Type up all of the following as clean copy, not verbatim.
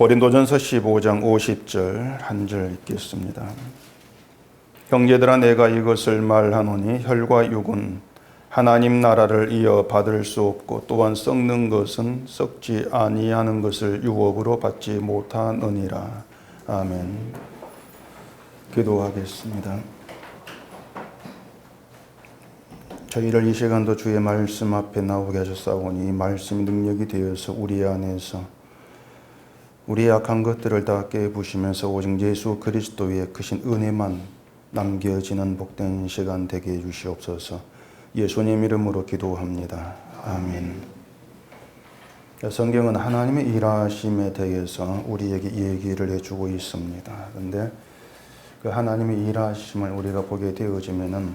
고린도전서 15장 50절 한 절 읽겠습니다. 형제들아 내가 이것을 말하노니 혈과 육은 하나님 나라를 이어 받을 수 없고 또한 썩는 것은 썩지 아니하는 것을 유업으로 받지 못하느니라. 아멘. 기도하겠습니다. 저희를 이 시간도 주의 말씀 앞에 나오게 하셨사오니 이 말씀이 능력이 되어서 우리 안에서 우리의 약한 것들을 다 깨부시면서 오직 예수 그리스도의 크신 은혜만 남겨지는 복된 시간 되게 해주시옵소서. 예수님 이름으로 기도합니다. 아멘. 성경은 하나님의 일하심에 대해서 우리에게 얘기를 해주고 있습니다. 그런데 그 하나님의 일하심을 우리가 보게 되어지면은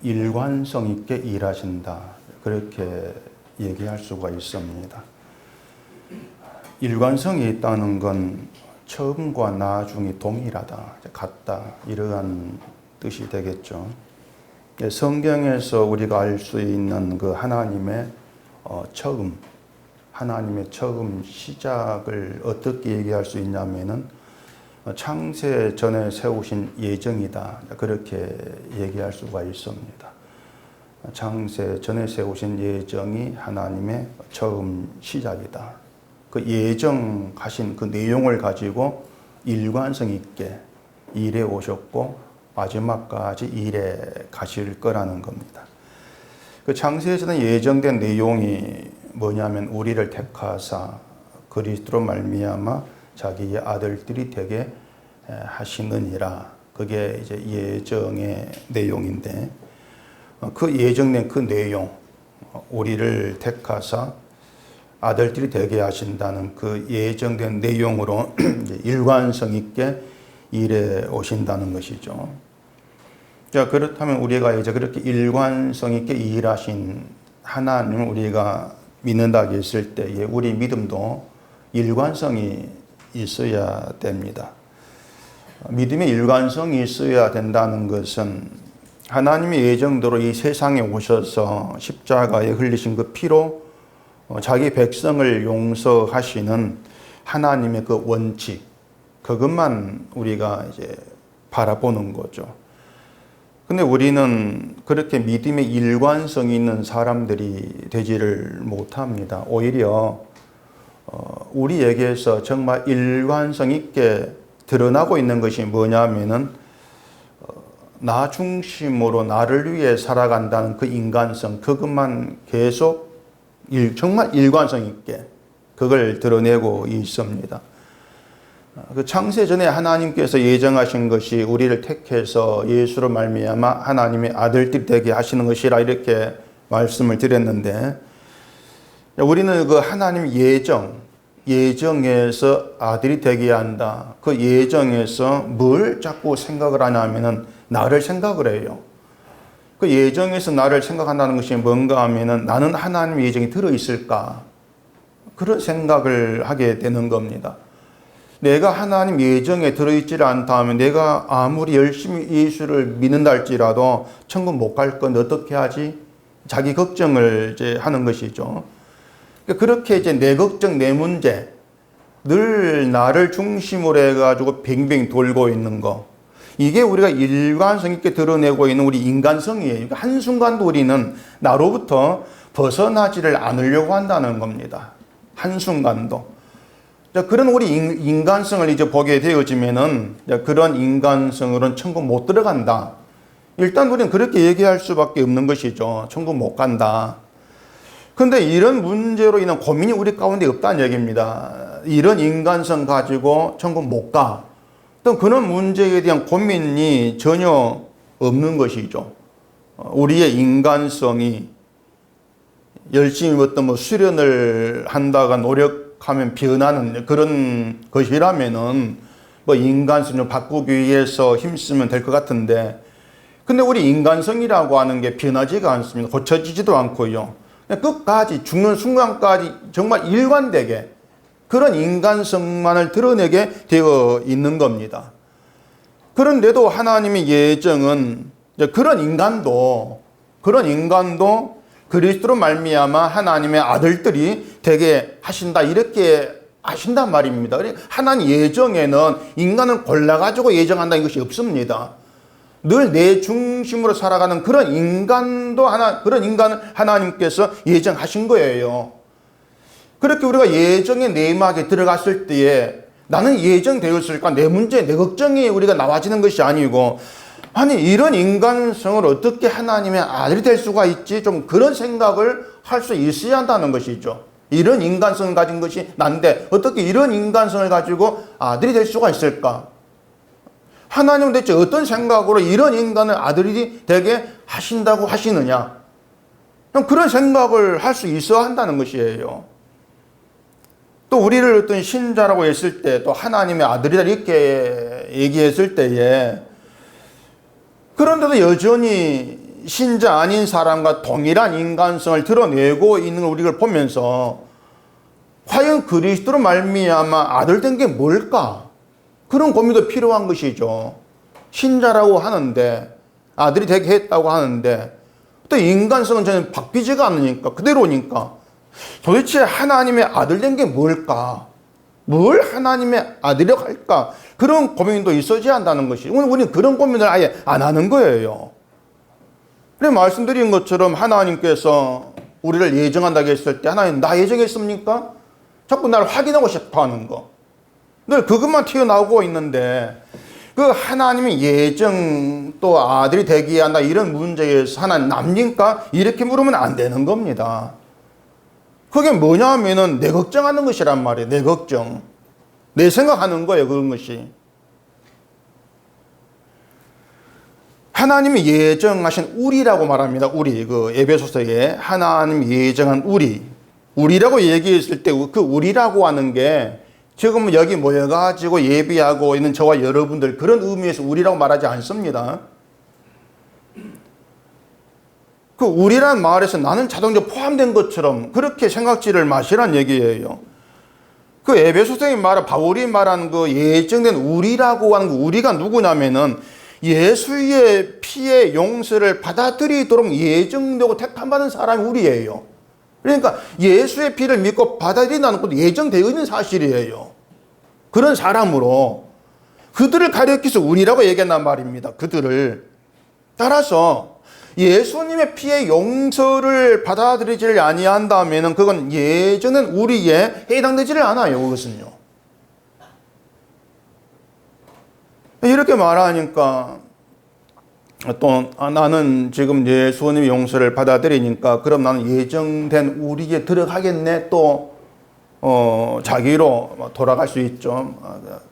일관성 있게 일하신다, 그렇게 얘기할 수가 있습니다. 일관성이 있다는 건 처음과 나중이 동일하다, 같다, 이러한 뜻이 되겠죠. 성경에서 우리가 알 수 있는 그 하나님의 처음 시작을 어떻게 얘기할 수 있냐면은 창세 전에 세우신 예정이다, 그렇게 얘기할 수가 있습니다. 창세 전에 세우신 예정이 하나님의 처음 시작이다. 그 예정하신 그 내용을 가지고 일관성 있게 일해 오셨고 마지막까지 일해 가실 거라는 겁니다. 그 창세 전에 예정된 내용이 뭐냐면 우리를 택하사 그리스도로 말미암아 자기의 아들들이 되게 하시느니라. 그게 이제 예정의 내용인데 그 예정된 그 내용, 우리를 택하사 아들들이 되게 하신다는 그 예정된 내용으로 일관성 있게 일해 오신다는 것이죠. 자, 그렇다면 우리가 이제 그렇게 일관성 있게 일하신 하나님을 우리가 믿는다고 했을 때에 우리 믿음도 일관성이 있어야 됩니다. 믿음의 일관성이 있어야 된다는 것은 하나님의 예정대로 이 세상에 오셔서 십자가에 흘리신 그 피로 자기 백성을 용서하시는 하나님의 그 원칙, 그것만 우리가 이제 바라보는 거죠. 근데 우리는 그렇게 믿음의 일관성이 있는 사람들이 되지를 못합니다. 오히려 우리에게서 정말 일관성 있게 드러나고 있는 것이 뭐냐면은 나 중심으로 나를 위해 살아간다는 그 인간성, 그것만 계속 정말 일관성 있게 그걸 드러내고 있습니다. 그 창세 전에 하나님께서 예정하신 것이 우리를 택해서 예수로 말미암아 하나님의 아들들이 되게 하시는 것이라 이렇게 말씀을 드렸는데, 우리는 그 하나님 예정에서 아들이 되게 한다. 그 예정에서 뭘 자꾸 생각을 하냐면은 나를 생각을 해요. 그 예정에서 나를 생각한다는 것이 뭔가 하면은 나는 하나님의 예정이 들어있을까? 그런 생각을 하게 되는 겁니다. 내가 하나님 예정에 들어있지 않다 하면 내가 아무리 열심히 예수를 믿는다 할지라도 천국 못 갈 건데 어떻게 하지? 자기 걱정을 이제 하는 것이죠. 그렇게 이제 내 걱정, 내 문제, 늘 나를 중심으로 해가지고 뱅뱅 돌고 있는 거, 이게 우리가 일관성 있게 드러내고 있는 우리 인간성이에요. 한순간도 우리는 나로부터 벗어나지를 않으려고 한다는 겁니다. 한순간도. 그런 우리 인간성을 이제 보게 되어지면은 그런 인간성으로는 천국 못 들어간다. 일단 우리는 그렇게 얘기할 수밖에 없는 것이죠. 천국 못 간다. 근데 이런 문제로 인한 고민이 우리 가운데 없다는 얘기입니다. 이런 인간성 가지고 천국 못 가. 또 그런 문제에 대한 고민이 전혀 없는 것이죠. 우리의 인간성이 열심히 어떤 수련을 한다가 노력하면 변하는 그런 것이라면은 인간성을 바꾸기 위해서 힘쓰면 될 것 같은데, 근데 우리 인간성이라고 하는 게 변하지가 않습니다. 고쳐지지도 않고요. 끝까지 죽는 순간까지 정말 일관되게 그런 인간성만을 드러내게 되어 있는 겁니다. 그런데도 하나님의 예정은 그런 인간도 그리스도로 말미암아 하나님의 아들들이 되게 하신다, 이렇게 아신단 말입니다. 하나님 예정에는 인간을 골라가지고 예정한다는 것이 없습니다. 늘 내 중심으로 살아가는 그런 그런 인간을 하나님께서 예정하신 거예요. 그렇게 우리가 예정의 내막에 들어갔을 때에 나는 예정되었을까? 내 문제, 내 걱정이 우리가 나와지는 것이 아니고, 아니, 이런 인간성을 어떻게 하나님의 아들이 될 수가 있지? 좀 그런 생각을 할 수 있어야 한다는 것이죠. 이런 인간성을 가진 것이 난데, 어떻게 이런 인간성을 가지고 아들이 될 수가 있을까? 하나님은 대체 어떤 생각으로 이런 인간을 아들이 되게 하신다고 하시느냐? 그런 생각을 할 수 있어야 한다는 것이에요. 또 우리를 어떤 신자라고 했을 때, 또 하나님의 아들이다 이렇게 얘기했을 때에, 그런데도 여전히 신자 아닌 사람과 동일한 인간성을 드러내고 있는 우리를 보면서 과연 그리스도로 말미암아 아들 된 게 뭘까? 그런 고민도 필요한 것이죠. 신자라고 하는데, 아들이 되게 했다고 하는데, 또 인간성은 전혀 바뀌지가 않으니까, 그대로니까, 도대체 하나님의 아들 된 게 뭘까? 뭘 하나님의 아들이라고 할까? 그런 고민도 있어야 한다는 것이. 우리는 그런 고민을 아예 안 하는 거예요. 그래, 말씀드린 것처럼 하나님께서 우리를 예정한다고 했을 때, 하나님 나 예정했습니까? 자꾸 나를 확인하고 싶어 하는 거. 늘 그것만 튀어나오고 있는데, 그 하나님의 예정 또 아들이 되기에 한다 이런 문제에서 하나님 남니까? 이렇게 물으면 안 되는 겁니다. 그게 뭐냐 하면은 내 걱정하는 것이란 말이에요. 내 걱정. 내 생각하는 거예요. 그런 것이. 하나님이 예정하신 우리라고 말합니다. 우리. 그 에베소서에 하나님 예정한 우리라고 얘기했을 때 그 우리라고 하는 게 지금 여기 모여가지고 예비하고 있는 저와 여러분들 그런 의미에서 우리라고 말하지 않습니다. 그 우리란 말에서 나는 자동적으로 포함된 것처럼 그렇게 생각지를 마시란 얘기예요. 그 에베소서에 바울이 말한 그 예정된 우리라고 하는 그 우리가 누구냐면은 예수의 피의 용서를 받아들이도록 예정되고 택함받은 사람이 우리예요. 그러니까 예수의 피를 믿고 받아들인다는 것도 예정되어 있는 사실이에요. 그런 사람으로 그들을 가리켜서 우리라고 얘기한단 말입니다. 그들을. 따라서 예수님의 피의 용서를 받아들이지를 아니한다면 그건 예정된 우리에 해당되지를 않아요. 그것은요. 이렇게 말하니까 또 나는 지금 예수님의 용서를 받아들이니까 그럼 나는 예정된 우리에 들어가겠네. 또 자기로 돌아갈 수 있죠.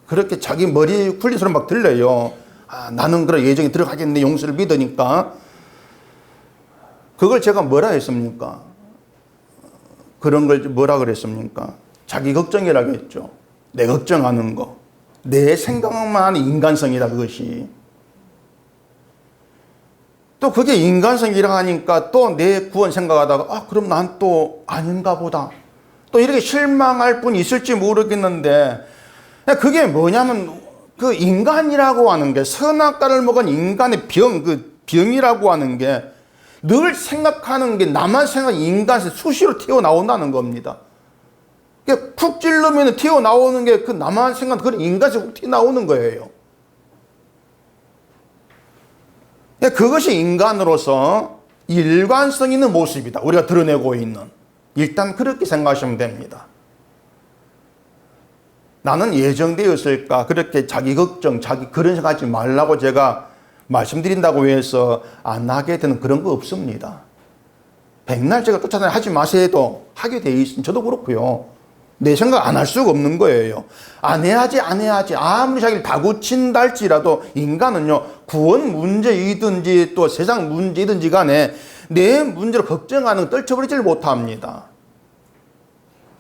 그렇게 자기 머리 굴린 소리 막 들려요. 나는 그런 예정에 들어가겠네. 용서를 믿으니까. 그걸 제가 뭐라 했습니까? 그런 걸 뭐라 그랬습니까? 자기 걱정이라고 했죠. 내 걱정하는 거. 내 생각만 하는 인간성이다, 그것이. 또 그게 인간성이라 하니까 또 내 구원 생각하다가 그럼 난 또 아닌가 보다. 또 이렇게 실망할 분이 있을지 모르겠는데 그게 뭐냐면 그 인간이라고 하는 게 선악과를 먹은 인간의 그 병이라고 하는 게 늘 생각하는 게 나만 생각하는 인간에서 수시로 튀어나온다는 겁니다. 쿡 찔르면 튀어나오는 게 그 나만 생각하는 그런 인간에서 훅 튀어나오는 거예요. 그것이 인간으로서 일관성 있는 모습이다. 우리가 드러내고 있는. 일단 그렇게 생각하시면 됩니다. 나는 예정되었을까? 그렇게 자기 걱정, 그런 생각하지 말라고 제가 말씀드린다고 해서 안 하게 되는 그런 거 없습니다. 백날 제가 쫓아다니 하지 마세요도 하게 돼 있으니 저도 그렇고요. 내 생각 안 할 수가 없는 거예요. 안 해야지. 아무리 자기를 다 고친다 할지라도 인간은요, 구원 문제이든지 또 세상 문제이든지 간에 내 문제를 걱정하는 떨쳐버리지를 못합니다.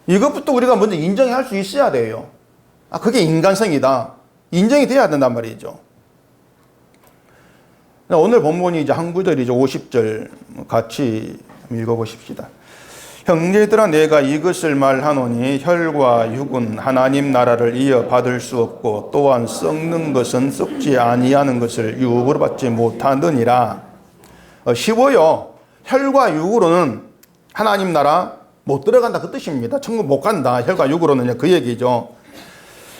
이것부터 우리가 먼저 인정할 수 있어야 돼요. 그게 인간성이다. 인정이 돼야 된단 말이죠. 오늘 본문이 이제 한 구절이죠. 50절 같이 읽어보십시다. 형제들아 내가 이것을 말하노니 혈과 육은 하나님 나라를 이어받을 수 없고 또한 썩는 것은 썩지 아니하는 것을 유업으로 받지 못하느니라. 쉬워요. 혈과 육으로는 하나님 나라 못 들어간다 그 뜻입니다. 천국 못 간다. 혈과 육으로는 그 얘기죠.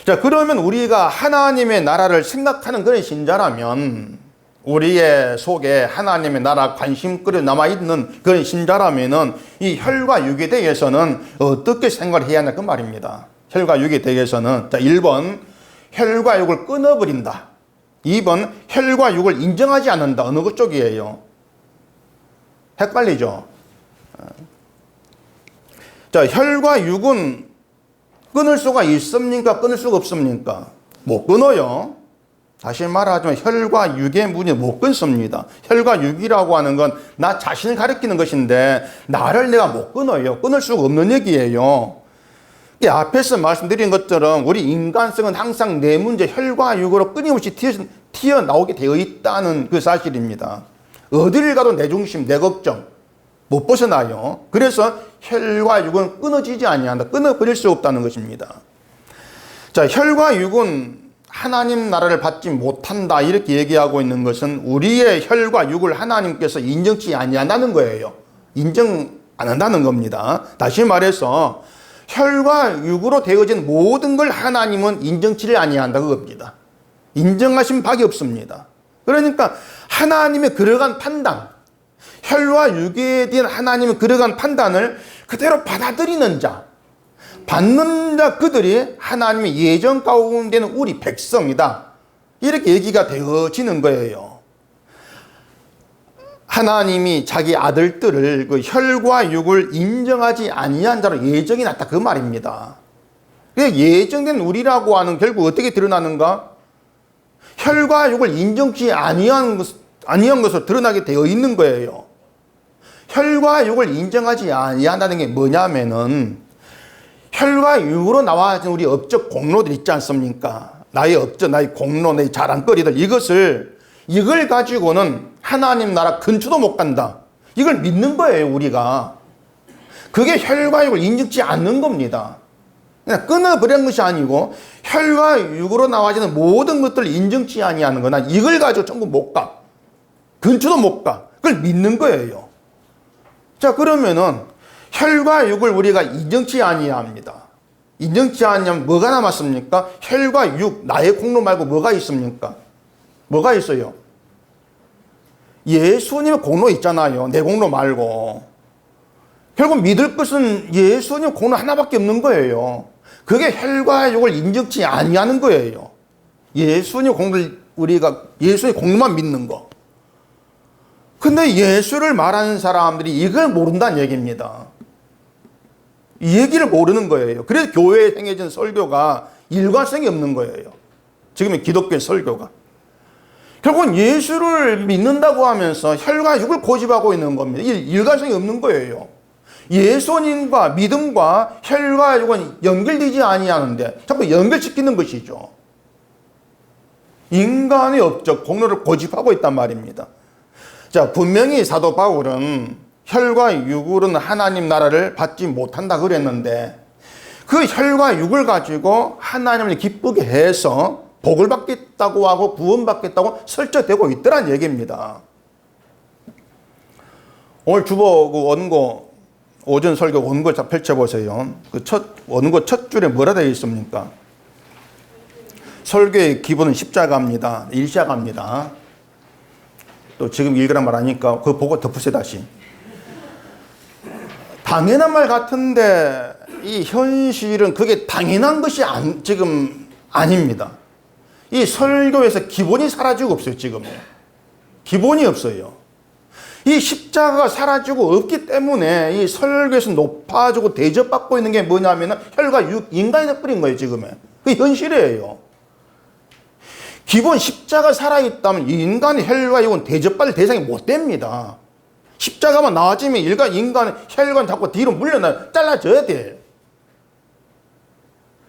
자, 그러면 우리가 하나님의 나라를 생각하는 그런 신자라면, 우리의 속에 하나님의 나라 관심거리 남아있는 그런 신자라면은 이 혈과 육에 대해서는 어떻게 생각을 해야 하나 그 말입니다. 혈과 육에 대해서는, 자, 1번 혈과 육을 끊어버린다. 2번 혈과 육을 인정하지 않는다. 어느 것 쪽이에요? 헷갈리죠? 자, 혈과 육은 끊을 수가 있습니까? 끊을 수가 없습니까? 못 끊어요. 다시 말하자면 혈과 육의 문이 못 끊습니다. 혈과 육이라고 하는 건 나 자신을 가리키는 것인데 나를 내가 못 끊어요. 끊을 수가 없는 얘기예요. 앞에서 말씀드린 것처럼 우리 인간성은 항상 내 문제 혈과 육으로 끊임없이 튀어나오게 되어 있다는 그 사실입니다. 어디를 가도 내 중심, 내 걱정 못 벗어나요. 그래서 혈과 육은 끊어지지 아니한다. 끊어버릴 수 없다는 것입니다. 자, 혈과 육은 하나님 나라를 받지 못한다 이렇게 얘기하고 있는 것은 우리의 혈과 육을 하나님께서 인정치 아니한다는 거예요. 인정 안 한다는 겁니다. 다시 말해서 혈과 육으로 되어진 모든 걸 하나님은 인정치를 아니한다 그겁니다. 인정하신 바가 없습니다. 그러니까 하나님의 그러한 판단, 혈과 육에 대한 하나님의 그러한 판단을 그대로 받아들이는 자, 받는 자 그들이 하나님의 예정 가운데는 우리 백성이다. 이렇게 얘기가 되어지는 거예요. 하나님이 자기 아들들을 그 혈과 육을 인정하지 아니한 자로 예정이 났다 그 말입니다. 예정된 우리라고 하는 결국 어떻게 드러나는가? 혈과 육을 인정치 아니한 것으로 드러나게 되어 있는 거예요. 혈과 육을 인정하지 아니한다는 게 뭐냐면은 혈과 육으로 나와진 우리 업적 공로들 있지 않습니까? 나의 업적, 나의 공로, 나의 자랑거리들 이걸 가지고는 하나님 나라 근처도 못 간다. 이걸 믿는 거예요, 우리가. 그게 혈과 육을 인정치 않는 겁니다. 그냥 끊어버리는 것이 아니고 혈과 육으로 나와지는 모든 것들을 인정치 아니하는 거나 이걸 가지고 전부 못 가. 근처도 못 가. 그걸 믿는 거예요. 자, 그러면은 혈과 육을 우리가 인정치 아니합니다. 인정치 아니하면 뭐가 남았습니까? 혈과 육, 나의 공로 말고 뭐가 있습니까? 뭐가 있어요? 예수님의 공로 있잖아요. 내 공로 말고. 결국 믿을 것은 예수님 공로 하나밖에 없는 거예요. 그게 혈과 육을 인정치 아니하는 거예요. 예수님 공로를 우리가 예수의 공로만 믿는 거. 근데 예수를 말하는 사람들이 이걸 모른다는 얘기입니다. 이 얘기를 모르는 거예요. 그래서 교회에 행해진 설교가 일관성이 없는 거예요. 지금의 기독교의 설교가. 결국은 예수를 믿는다고 하면서 혈과 육을 고집하고 있는 겁니다. 일관성이 없는 거예요. 예수님과 믿음과 혈과 육은 연결되지 아니하는데 자꾸 연결시키는 것이죠. 인간의 업적, 공로를 고집하고 있단 말입니다. 자, 분명히 사도 바울은 혈과 육으로는 하나님 나라를 받지 못한다 그랬는데 그 혈과 육을 가지고 하나님을 기쁘게 해서 복을 받겠다고 하고 구원받겠다고 설정되고 있더란 얘기입니다. 오늘 주보 원고 오전 설교 원고 펼쳐보세요. 그 원고 첫 줄에 뭐라 되어 있습니까? 설교의 기본은 십자가입니다. 일시아가입니다. 또 지금 읽으란 말 하니까 그거 보고 덮으세요 다시. 당연한 말 같은데 이 현실은 그게 당연한 것이 지금 아닙니다. 이 설교에서 기본이 사라지고 없어요 지금. 기본이 없어요. 이 십자가가 사라지고 없기 때문에 이 설교에서 높아지고 대접받고 있는 게 뭐냐면 혈과 육, 인간이 돼버린 거예요 지금은. 그게 현실이에요. 기본 십자가 살아있다면 인간의 혈과 육은 대접받을 대상이 못 됩니다. 십자가만 나와지면 인간의 혈관 자꾸 뒤로 물려나 잘라져야 돼.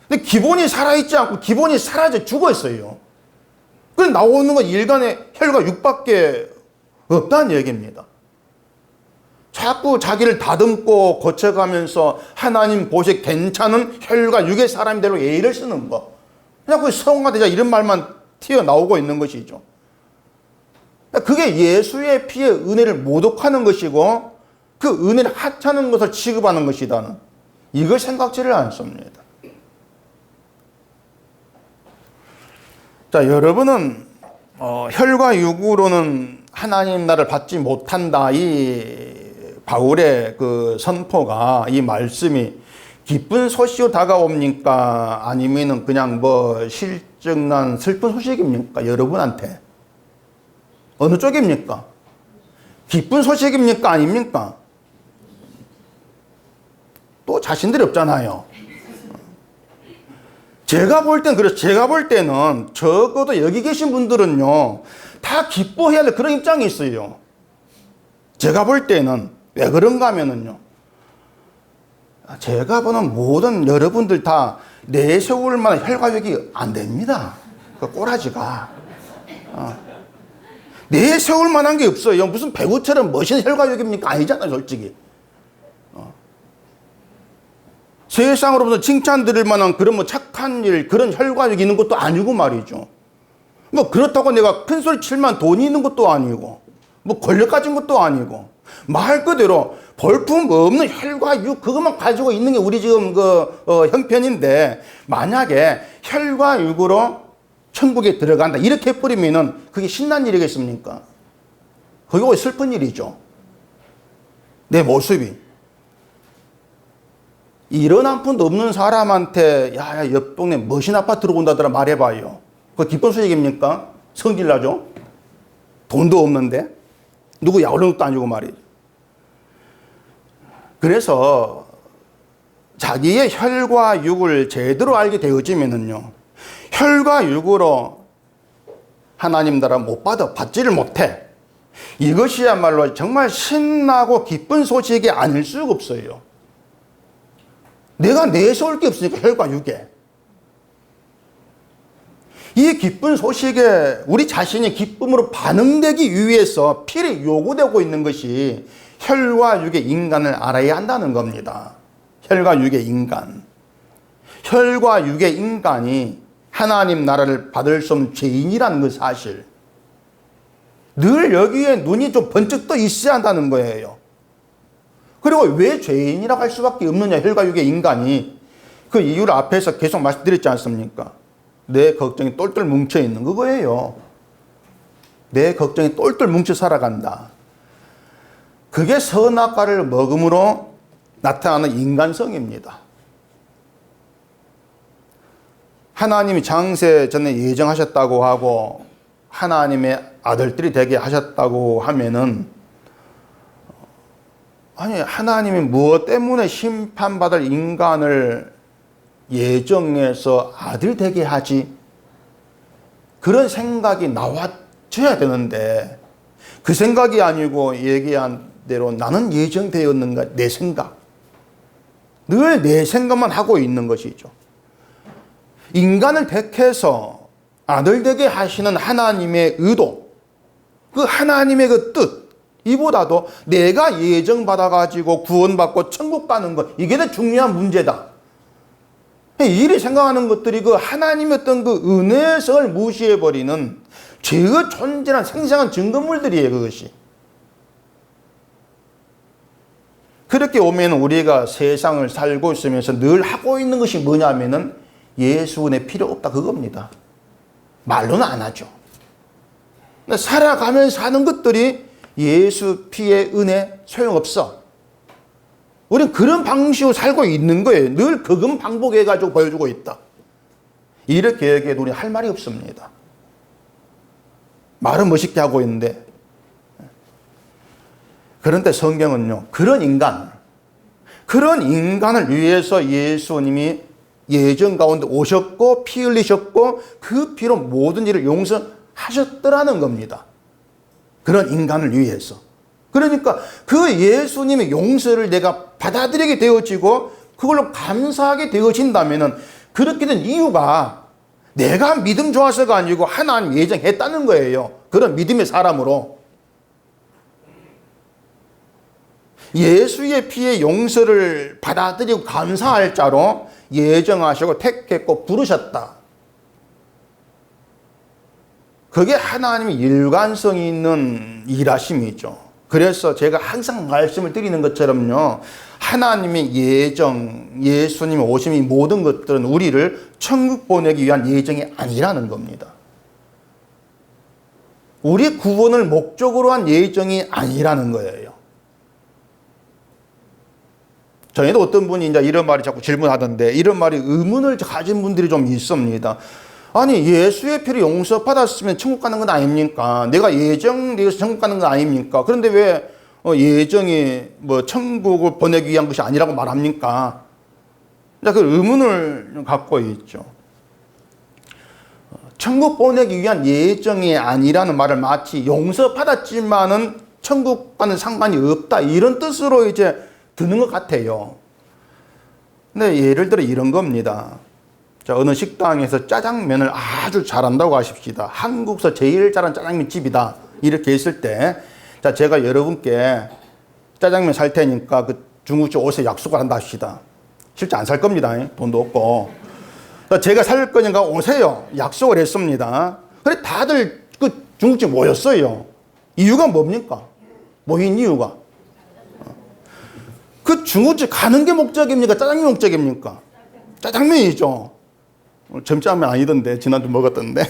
근데 기본이 살아있지 않고 기본이 사라져 죽었어요. 그래서 나오는 건 인간의 혈과 육밖에 없다는 얘기입니다. 자꾸 자기를 다듬고 고쳐가면서 하나님 보시기에 괜찮은 혈과 육의 사람대로 예의를 쓰는 거. 자꾸 성화되자 이런 말만 튀어나오고 있는 것이죠. 그게 예수의 피의 은혜를 모독하는 것이고 그 은혜를 하찮은 것을 취급하는 것이다는 이걸 생각지를 않습니다. 자, 여러분은 혈과 육으로는 하나님 나라를 받지 못한다. 이 바울의 그 선포가, 이 말씀이 기쁜 소식으로 다가옵니까? 아니면은 그냥 뭐 실증난 슬픈 소식입니까? 여러분한테. 어느 쪽입니까? 기쁜 소식입니까? 아닙니까? 또 자신들이 없잖아요. 제가 볼 땐 그래서 제가 볼 때는 적어도 여기 계신 분들은요, 다 기뻐해야 될 그런 입장이 있어요. 제가 볼 때는 왜 그런가 하면은요, 제가 보는 모든 여러분들 다 내세울 만한 혈과육이 안 됩니다. 그 꼬라지가. 내세울 만한 게 없어요. 무슨 배우처럼 멋있는 혈과육입니까? 아니잖아요, 솔직히. 세상으로부터 칭찬드릴 만한 그런 뭐 착한 일, 그런 혈과육이 있는 것도 아니고 말이죠. 뭐 그렇다고 내가 큰 소리 칠만 돈이 있는 것도 아니고, 뭐 권력 가진 것도 아니고, 말 그대로 볼품 없는 혈과육 그것만 가지고 있는 게 우리 지금 형편인데, 만약에 혈과육으로 천국에 들어간다 이렇게 뿌리면은 그게 신난 일이겠습니까? 그게 오히려 슬픈 일이죠. 내 모습이. 이런 한 푼도 없는 사람한테 야, 옆 동네 멋진 아파트 들어온다더라 말해봐요. 그거 기쁜 소식입니까? 성질 나죠? 돈도 없는데 누구 야올른 것도 아니고 말이죠. 그래서 자기의 혈과 육을 제대로 알게 되어지면은요, 혈과 육으로 하나님 나라 못 받지를 못해. 이것이야말로 정말 신나고 기쁜 소식이 아닐 수가 없어요. 내가 내세울 게 없으니까 혈과 육에. 이 기쁜 소식에 우리 자신이 기쁨으로 반응되기 위해서 필히 요구되고 있는 것이 혈과 육의 인간을 알아야 한다는 겁니다. 혈과 육의 인간. 혈과 육의 인간이 하나님 나라를 받을 수 없는 죄인이라는 그 사실. 늘 여기에 눈이 좀 번쩍 떠 있어야 한다는 거예요. 그리고 왜 죄인이라고 할 수밖에 없느냐, 혈과 육의 인간이. 그 이유를 앞에서 계속 말씀드렸지 않습니까? 내 걱정이 똘똘 뭉쳐있는 그거예요. 내 걱정이 똘똘 뭉쳐 살아간다. 그게 선악과를 먹음으로 나타나는 인간성입니다. 하나님이 장세 전에 예정하셨다고 하고 하나님의 아들들이 되게 하셨다고 하면은, 아니 하나님이 무엇 때문에 심판받을 인간을 예정해서 아들 되게 하지? 그런 생각이 나와줘야 되는데 그 생각이 아니고 얘기한 대로 나는 예정되었는가, 내 생각. 늘 내 생각만 하고 있는 것이죠. 인간을 택해서 아들 되게 하시는 하나님의 의도, 그 하나님의 그 뜻, 이보다도 내가 예정받아가지고 구원받고 천국 가는 것, 이게 더 중요한 문제다. 이리 생각하는 것들이 그 하나님의 어떤 그 은혜성을 무시해버리는 죄의 존재란 생생한 증거물들이에요, 그것이. 그렇게 오면 우리가 세상을 살고 있으면서 늘 하고 있는 것이 뭐냐면은 예수 은혜 필요 없다, 그겁니다. 말로는 안 하죠. 살아가면서 하는 것들이 예수 피의 은혜 소용없어. 우리는 그런 방식으로 살고 있는 거예요. 늘 그것 반복해가지고 보여주고 있다. 이렇게 얘기해도 우리는 할 말이 없습니다. 말은 멋있게 하고 있는데. 그런데 성경은요, 그런 인간을 위해서 예수님이 예정 가운데 오셨고 피 흘리셨고 그 피로 모든 일을 용서하셨더라는 겁니다. 그런 인간을 위해서. 그러니까 그 예수님의 용서를 내가 받아들이게 되어지고 그걸로 감사하게 되어진다면 그렇게 된 이유가 내가 믿음 좋아서가 아니고 하나님 예정했다는 거예요. 그런 믿음의 사람으로. 예수의 피의 용서를 받아들이고 감사할 자로 예정하시고 택했고 부르셨다. 그게 하나님의 일관성이 있는 일하심이죠. 그래서 제가 항상 말씀을 드리는 것처럼요, 하나님의 예정, 예수님의 오심이 모든 것들은 우리를 천국 보내기 위한 예정이 아니라는 겁니다. 우리 구원을 목적으로 한 예정이 아니라는 거예요. 전에도 어떤 분이 이제 이런 말이 자꾸 질문하던데, 이런 말이 의문을 가진 분들이 좀 있습니다. 아니, 예수의 피로 용서받았으면 천국 가는 건 아닙니까? 내가 예정되어서 천국 가는 건 아닙니까? 그런데 왜 예정이 뭐 천국을 보내기 위한 것이 아니라고 말합니까? 그 의문을 갖고 있죠. 천국 보내기 위한 예정이 아니라는 말을 마치 용서받았지만은 천국과는 상관이 없다, 이런 뜻으로 이제 드는 것 같아요. 근데 예를 들어 이런 겁니다. 자, 어느 식당에서 짜장면을 아주 잘한다고 하십시다. 한국에서 제일 잘한 짜장면 집이다, 이렇게 했을 때, 자, 제가 여러분께 짜장면 살 테니까 그 중국집 오세요 약속을 한다 합시다. 실제 안 살 겁니다. 돈도 없고. 제가 살 거니까 오세요 약속을 했습니다. 그래 다들 그 중국집 모였어요. 이유가 뭡니까? 모인 이유가, 그 중국집 가는 게 목적입니까? 짜장면 목적입니까? 짜장면이죠. 점짜면 아니던데, 지난주 먹었던데.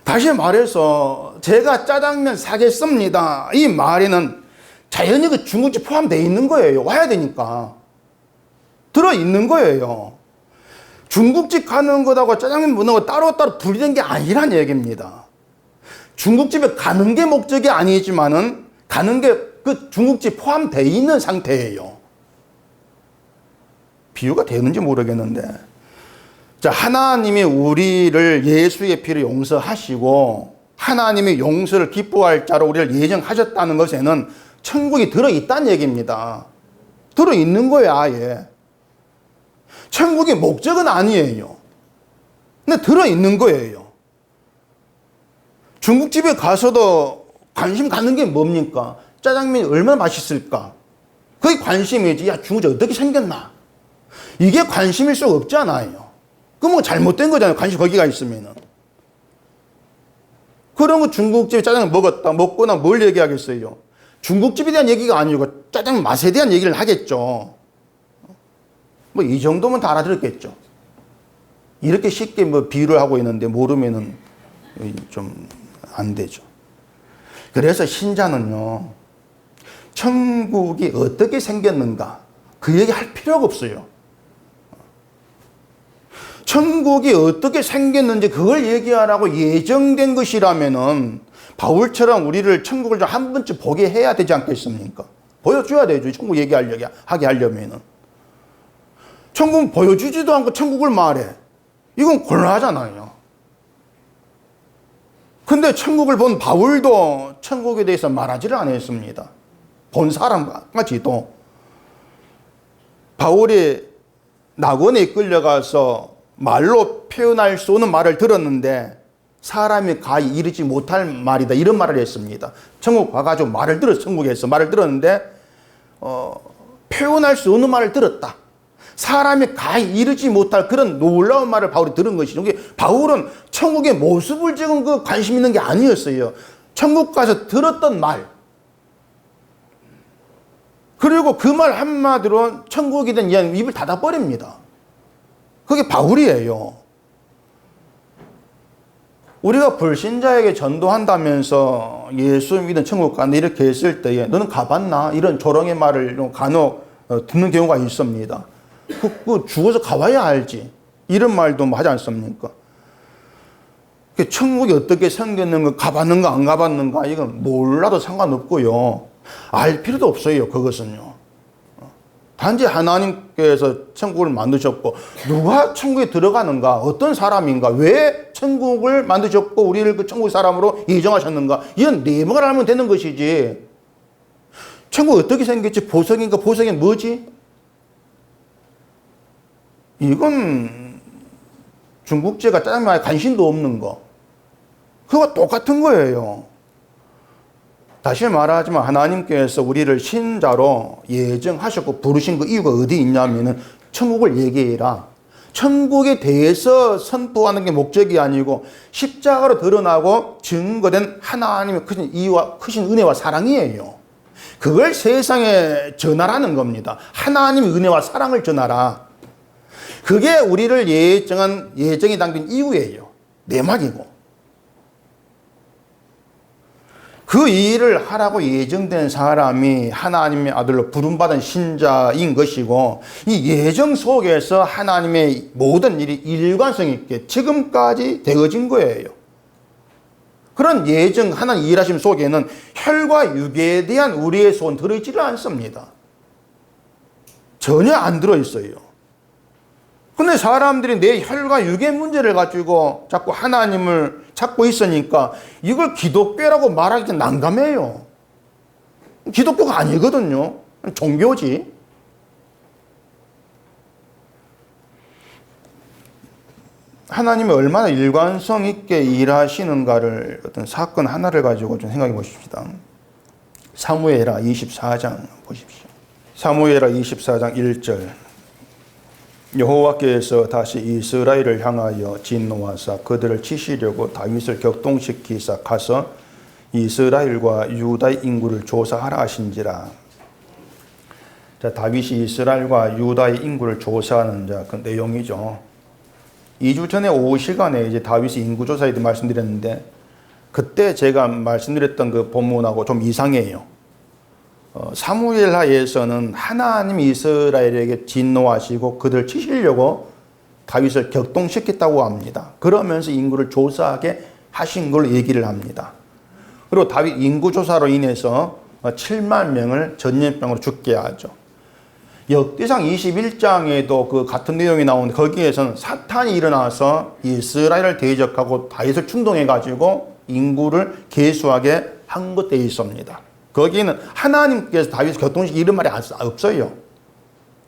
다시 말해서 제가 짜장면 사겠습니다, 이 말에는 자연히 그 중국집 포함되어 있는 거예요. 와야 되니까 들어있는 거예요. 중국집 가는 것하고 짜장면 먹는 거 따로따로 분리된 게 아니란 얘기입니다. 중국집에 가는 게 목적이 아니지만은 가는 게 그 중국집 포함되어 있는 상태예요. 비유가 되는지 모르겠는데, 자, 하나님이 우리를 예수의 피로 용서하시고 하나님의 용서를 기뻐할 자로 우리를 예정하셨다는 것에는 천국이 들어있다는 얘기입니다. 들어있는 거예요, 아예. 천국의 목적은 아니에요. 근데 들어있는 거예요. 중국집에 가서도 관심 갖는 게 뭡니까? 짜장면이 얼마나 맛있을까? 그게 관심이지. 야, 중국집 어떻게 생겼나? 이게 관심일 수가 없잖아요. 그 뭐 잘못된 거잖아요, 관심 거기가 있으면은. 그런 거 중국집에 짜장면 먹었다, 먹거나 뭘 얘기하겠어요? 중국집에 대한 얘기가 아니고 짜장면 맛에 대한 얘기를 하겠죠. 뭐 이 정도면 다 알아들었겠죠. 이렇게 쉽게 뭐 비유를 하고 있는데 모르면은 좀 안 되죠. 그래서 신자는요, 천국이 어떻게 생겼는가 그 얘기 할 필요가 없어요. 천국이 어떻게 생겼는지 그걸 얘기하라고 예정된 것이라면은 바울처럼 우리를 천국을 좀 한 번쯤 보게 해야 되지 않겠습니까? 보여줘야 되죠. 천국 하게 하려면은. 천국 보여주지도 않고 천국을 말해. 이건 곤란하잖아요. 근데 천국을 본 바울도 천국에 대해서 말하지를 않았습니다. 본 사람까지도. 바울이 낙원에 끌려가서 말로 표현할 수 없는 말을 들었는데 사람이 가히 이르지 못할 말이다, 이런 말을 했습니다. 천국 가가지고 말을 들었어. 천국에서 말을 들었는데 표현할 수 없는 말을 들었다. 사람이 가히 이르지 못할 그런 놀라운 말을 바울이 들은 것이죠. 바울은 천국의 모습을 지금 그 관심 있는 게 아니었어요. 천국 가서 들었던 말, 그리고 그 말 한마디로 천국에 대한 이야기 입을 닫아버립니다. 그게 바울이에요. 우리가 불신자에게 전도한다면서 예수 믿는 천국 간다 이렇게 했을 때에 너는 가봤나? 이런 조롱의 말을 간혹 듣는 경우가 있습니다. 그 죽어서 가봐야 알지, 이런 말도 하지 않습니까? 천국이 어떻게 생겼는가, 가봤는가 안 가봤는가, 이건 몰라도 상관없고요. 알 필요도 없어요. 그것은요. 단지 하나님께서 천국을 만드셨고 누가 천국에 들어가는가, 어떤 사람인가, 왜 천국을 만드셨고 우리를 그 천국 사람으로 예정하셨는가, 이런 내용을 알면 되는 것이지, 천국 어떻게 생겼지, 보석인가, 보석이 뭐지, 이건 중국제가 짜장면에 관심도 없는 거, 그거 똑같은 거예요. 다시 말하지만 하나님께서 우리를 신자로 예정하셨고 부르신 그 이유가 어디 있냐면은 천국을 얘기해라. 천국에 대해서 선포하는 게 목적이 아니고 십자가로 드러나고 증거된 하나님의 크신 이유와 크신 은혜와 사랑이에요. 그걸 세상에 전하라는 겁니다. 하나님의 은혜와 사랑을 전하라. 그게 우리를 예정이 담긴 이유예요. 내막이고. 그 일을 하라고 예정된 사람이 하나님의 아들로 부름받은 신자인 것이고, 이 예정 속에서 하나님의 모든 일이 일관성 있게 지금까지 되어진 거예요. 그런 예정, 하나님 일하심 속에는 혈과 육에 대한 우리의 소원 들어있지를 않습니다. 전혀 안 들어있어요. 근데 사람들이 내 혈과 육의 문제를 가지고 자꾸 하나님을 찾고 있으니까 이걸 기독교라고 말하기 난감해요. 기독교가 아니거든요. 종교지. 하나님이 얼마나 일관성 있게 일하시는가를 어떤 사건 하나를 가지고 좀 생각해 보십시다. 사무엘하 24장 보십시오. 사무엘하 24장 1절. 여호와께서 다시 이스라엘을 향하여 진노하사 그들을 치시려고 다윗을 격동시키사 가서 이스라엘과 유다의 인구를 조사하라 하신지라. 자, 다윗이 이스라엘과 유다의 인구를 조사하는 그 내용이죠. 2주 전에 오후 시간에 이제 다윗이 인구 조사에 대해 말씀드렸는데, 그때 제가 말씀드렸던 그 본문하고 좀 이상해요. 사무엘하에서는 하나님이 이스라엘에게 진노하시고 그들 치시려고 다윗을 격동시켰다고 합니다. 그러면서 인구를 조사하게 하신 걸 얘기를 합니다. 그리고 다윗 인구조사로 인해서 7만 명을 전염병으로 죽게 하죠. 역대상 21장에도 그 같은 내용이 나오는데, 거기에서는 사탄이 일어나서 이스라엘을 대적하고 다윗을 충동해가지고 인구를 계수하게 한 것 되어 있습니다. 거기는 하나님께서 다윗을 격동시키 이런 말이 없어요.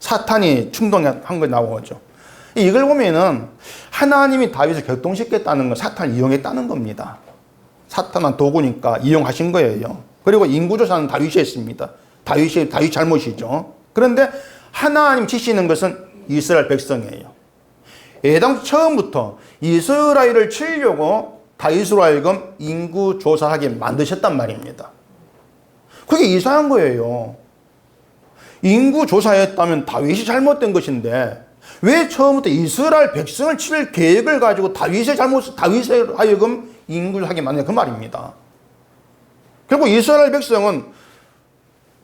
사탄이 충동한 거 나오죠. 이걸 보면은 하나님이 다윗을 격동시켰다는 건 사탄을 이용했다는 겁니다. 사탄은 도구니까 이용하신 거예요. 그리고 인구조사는 다윗이 했습니다. 다윗 잘못이죠. 그런데 하나님 치시는 것은 이스라엘 백성이에요. 애당 처음부터 이스라엘을 치려고 다윗으로 하여금 인구조사하게 만드셨단 말입니다. 그게 이상한 거예요. 인구조사했다면 다윗이 잘못된 것인데 왜 처음부터 이스라엘 백성을 칠 계획을 가지고 다윗을 하여금 인구를 하게 만드냐 그 말입니다. 결국 이스라엘 백성은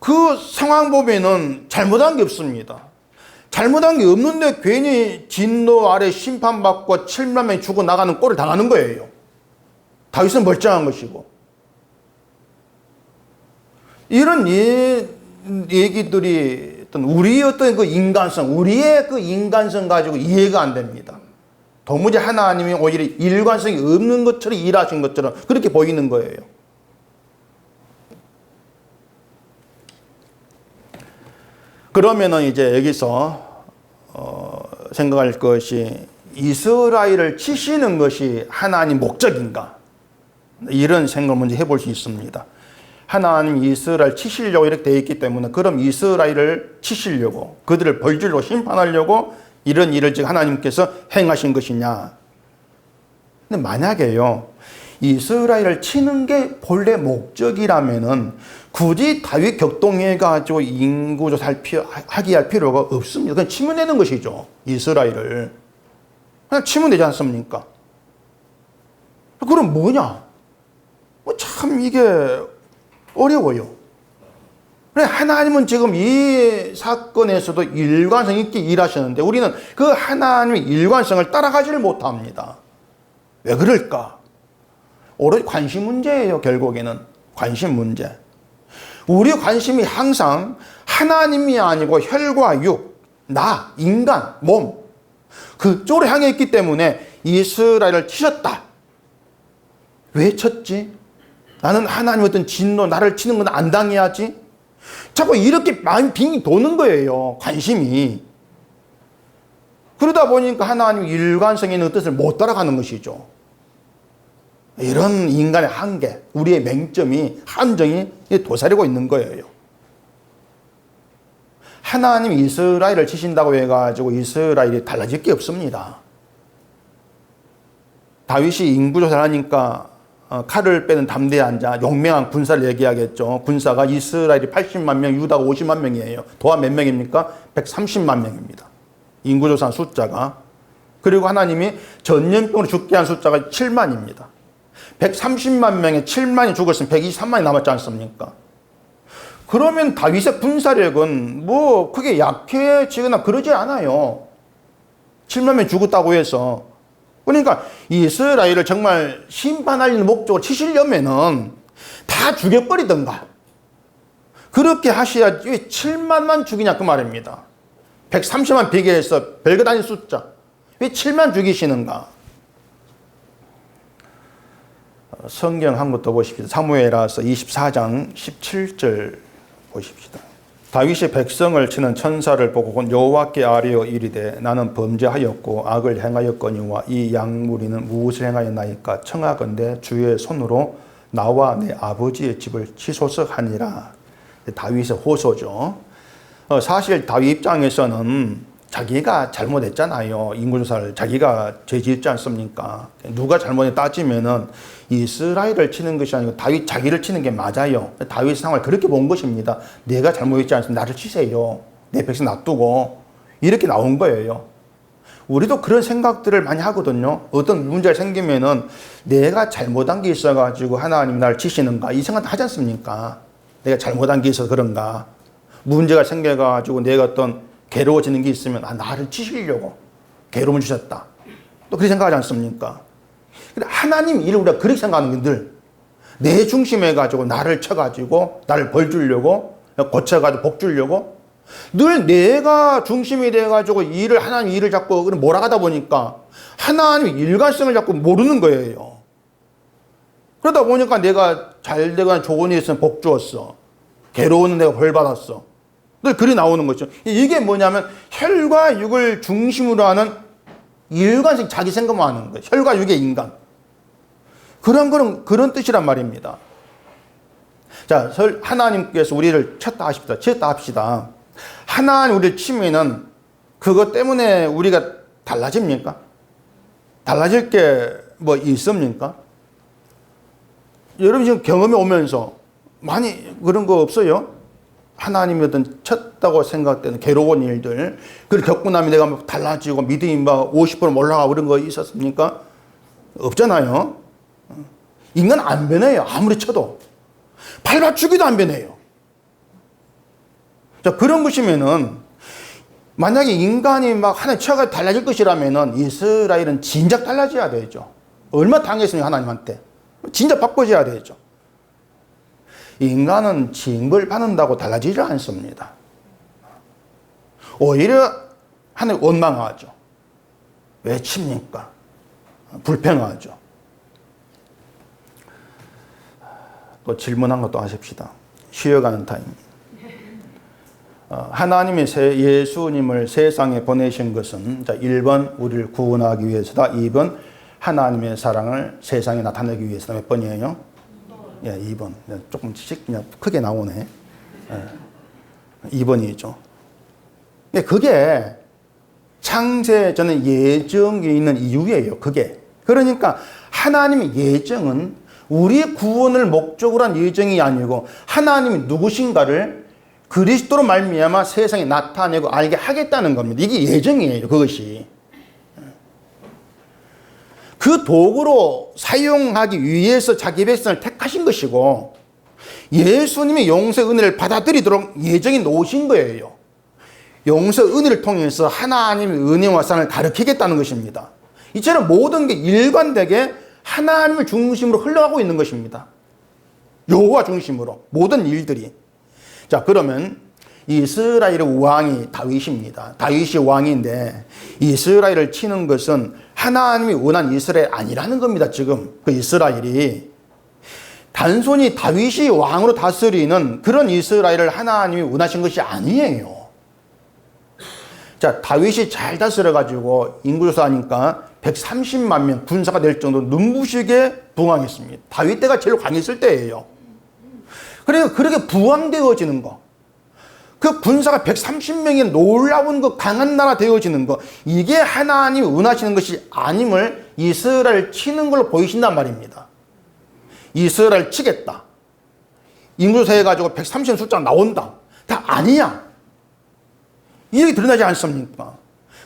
그 상황 보면은 잘못한 게 없습니다. 잘못한 게 없는데 괜히 진노 아래 심판받고 7만 명이 죽어나가는 꼴을 당하는 거예요. 다윗은 멀쩡한 것이고. 이런 얘기들이 우리의 어떤 그 인간성, 우리의 그 인간성 가지고 이해가 안 됩니다. 도무지 하나님이 오히려 일관성이 없는 것처럼 일하신 것처럼 그렇게 보이는 거예요. 그러면은 이제 여기서 생각할 것이, 이스라엘을 치시는 것이 하나님 목적인가? 이런 생각을 먼저 해볼 수 있습니다. 하나님 이스라엘 치시려고 이렇게 되어 있기 때문에, 그럼 이스라엘을 치시려고, 그들을 벌줄로 심판하려고 이런 일을 지금 하나님께서 행하신 것이냐? 근데 만약에요, 이스라엘을 치는 게 본래 목적이라면은 굳이 다윗 격동해가지고 인구조사 하게 할 필요가 없습니다. 그냥 치면 되는 것이죠. 이스라엘을 그냥 치면 되지 않습니까? 그럼 뭐냐? 참 이게 어려워요. 하나님은 지금 이 사건에서도 일관성 있게 일하셨는데 우리는 그 하나님의 일관성을 따라가지를 못합니다. 왜 그럴까? 오로지 관심 문제예요. 결국에는 관심 문제. 우리 관심이 항상 하나님이 아니고 혈과 육, 나, 인간, 몸, 그쪽으로 향해 있기 때문에 이스라엘을 치셨다. 왜 쳤지? 나는 하나님 어떤 진노, 나를 치는 건 안 당해야지. 자꾸 이렇게 마음이 빙이 도는 거예요. 관심이. 그러다 보니까 하나님 일관성 있는 뜻을 못 따라가는 것이죠. 이런 인간의 한계, 우리의 맹점이, 함정이 도사리고 있는 거예요. 하나님이 이스라엘을 치신다고 해가지고 이스라엘이 달라질 게 없습니다. 다윗이 인구조사를 하니까 칼을 빼는 담대한 자, 용맹한 군사를 얘기하겠죠. 군사가 이스라엘이 80만 명, 유다가 50만 명이에요. 도합 몇 명입니까? 130만 명입니다. 인구조사 숫자가. 그리고 하나님이 전염병으로 죽게 한 숫자가 7만입니다. 130만 명에 7만이 죽었으면 123만이 남았지 않습니까? 그러면 다윗의 군사력은 뭐 크게 약해지거나 그러지 않아요. 7만 명이 죽었다고 해서. 그러니까 이스라엘을 정말 심판하려는 목적으로 치시려면은 다 죽여버리던가. 그렇게 하셔야지 왜 7만만 죽이냐 그 말입니다. 130만 비교해서 별것 아닌 숫자. 왜 7만 죽이시는가? 성경 한 것 더 보십시오. 사무엘하서 24장 17절 보십시다. 다윗이 백성을 치는 천사를 보고 여호와께 아뢰어 이르되 나는 범죄하였고 악을 행하였거니와 이 양무리는 무엇을 행하였나이까 청하건대 주의 손으로 나와 내 아버지의 집을 치소서 하니라. 다윗의 호소죠. 사실 다윗 입장에서는 자기가 잘못했잖아요. 인구조사를 자기가 죄짓지 않습니까? 누가 잘못에 따지면은 이스라엘을 치는 것이 아니고 다윗 자기를 치는 게 맞아요. 다윗 상황을 그렇게 본 것입니다. 내가 잘못했지 않습니까? 나를 치세요. 내 백성 놔두고. 이렇게 나온 거예요. 우리도 그런 생각들을 많이 하거든요. 어떤 문제가 생기면은 내가 잘못한 게 있어가지고 하나님 나를 치시는가? 이 생각 하지 않습니까? 내가 잘못한 게 있어서 그런가? 문제가 생겨가지고 내가 어떤 괴로워지는 게 있으면 나를 치시려고 괴로움을 주셨다. 또 그렇게 생각하지 않습니까? 근데 하나님 일을 우리가 그렇게 생각하는 게 늘 내 중심에 가지고 나를 쳐가지고 나를 벌 주려고 고쳐가지고 복 주려고 늘 내가 중심이 돼가지고 하나님 일을 자꾸 몰아가다 보니까 하나님 일관성을 자꾸 모르는 거예요. 그러다 보니까 내가 잘 되거나 좋은 일이 있으면 복 주었어. 괴로운 내가 벌 받았어. 늘 글이 나오는 거죠. 이게 뭐냐면 혈과 육을 중심으로 하는 일관성 자기 생각만 하는 거예요. 혈과 육의 인간. 그런 뜻이란 말입니다. 자, 하나님께서 우리를 쳤다 합시다. 하나님 우리를 치면은 그것 때문에 우리가 달라집니까? 달라질 게 뭐 있습니까? 여러분 지금 경험이 오면서 많이 그런 거 없어요? 하나님이 어떤 쳤다고 생각되는 괴로운 일들, 그걸 겪고 나면 내가 막 달라지고 믿음이 막 50% 올라가고 그런 거 있었습니까? 없잖아요. 인간 안 변해요. 아무리 쳐도. 밟아주기도 안 변해요. 자, 그런 것이면은, 만약에 인간이 막 하나님 쳐가 달라질 것이라면은 이스라엘은 진작 달라져야 되죠. 얼마 당했으면 하나님한테. 진작 바꿔줘야 되죠. 인간은 징벌 받는다고 달라지지 않습니다. 오히려 하나님 원망하죠. 왜 칩니까? 불평하죠. 또 질문한 것도 하십시다. 쉬어가는 타임. 하나님이 예수님을 세상에 보내신 것은 1번 우리를 구원하기 위해서다. 2번 하나님의 사랑을 세상에 나타내기 위해서다. 몇 번이에요? 예, 2번. 조금씩 그냥 크게 나오네. 예, 2번이죠. 그게 창세 전에 예정에 있는 이유예요. 그게. 그러니까 하나님의 예정은 우리의 구원을 목적으로 한 예정이 아니고 하나님이 누구신가를 그리스도로 말미암아 세상에 나타내고 알게 하겠다는 겁니다. 이게 예정이에요. 그것이. 그 도구로 사용하기 위해서 자기 백성을 택하신 것이고 예수님이 용서의 은혜를 받아들이도록 예정이 놓으신 거예요. 용서의 은혜를 통해서 하나님의 은혜와 사랑을 가르치겠다는 것입니다. 이처럼 모든 게 일관되게 하나님을 중심으로 흘러가고 있는 것입니다. 여호와 중심으로 모든 일들이. 자, 그러면 이스라엘의 왕이 다윗입니다. 다윗이 왕인데 이스라엘을 치는 것은 하나님이 원한 이스라엘 아니라는 겁니다. 지금 그 이스라엘이 단순히 다윗이 왕으로 다스리는 그런 이스라엘을 하나님이 원하신 것이 아니에요. 자, 다윗이 잘 다스려가지고 인구조사하니까 130만 명 군사가 될 정도로 눈부시게 부흥했습니다. 다윗 때가 제일 강했을 때예요. 그러니까 그렇게 부흥되어지는 거, 그 군사가 130명의 놀라운 그 강한 나라 되어지는 거, 이게 하나님이 원하시는 것이 아님을 이스라엘 치는 걸로 보이신단 말입니다. 이스라엘 치겠다. 인구조사 해가지고 130년 숫자 나온다. 다 아니야. 이렇게 드러나지 않습니까?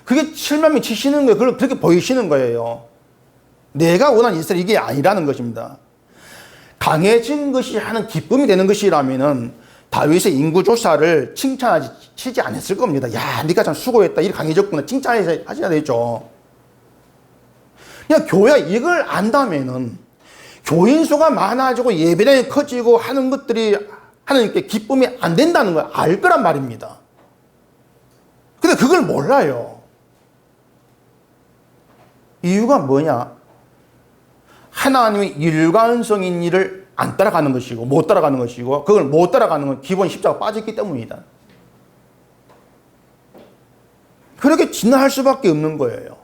그게 7만 명 치시는 거예요. 그걸 그렇게 보이시는 거예요. 내가 원하는 이스라엘 이게 아니라는 것입니다. 강해진 것이 하는 기쁨이 되는 것이라면은 다윗의 인구조사를 칭찬하지 치지 않았을 겁니다. 야, 네가 참 수고했다. 이렇게 강해졌구나. 칭찬하셔야 되죠. 그냥 교회 이걸 안다면은 교인 수가 많아지고 예배당이 커지고 하는 것들이 하나님께 기쁨이 안 된다는 걸 알 거란 말입니다. 근데 그걸 몰라요. 이유가 뭐냐? 하나님의 일관성인 일을 안 따라가는 것이고 못 따라가는 것이고 그걸 못 따라가는 건 기본 십자가 빠졌기 때문이다. 그렇게 진화할 수밖에 없는 거예요.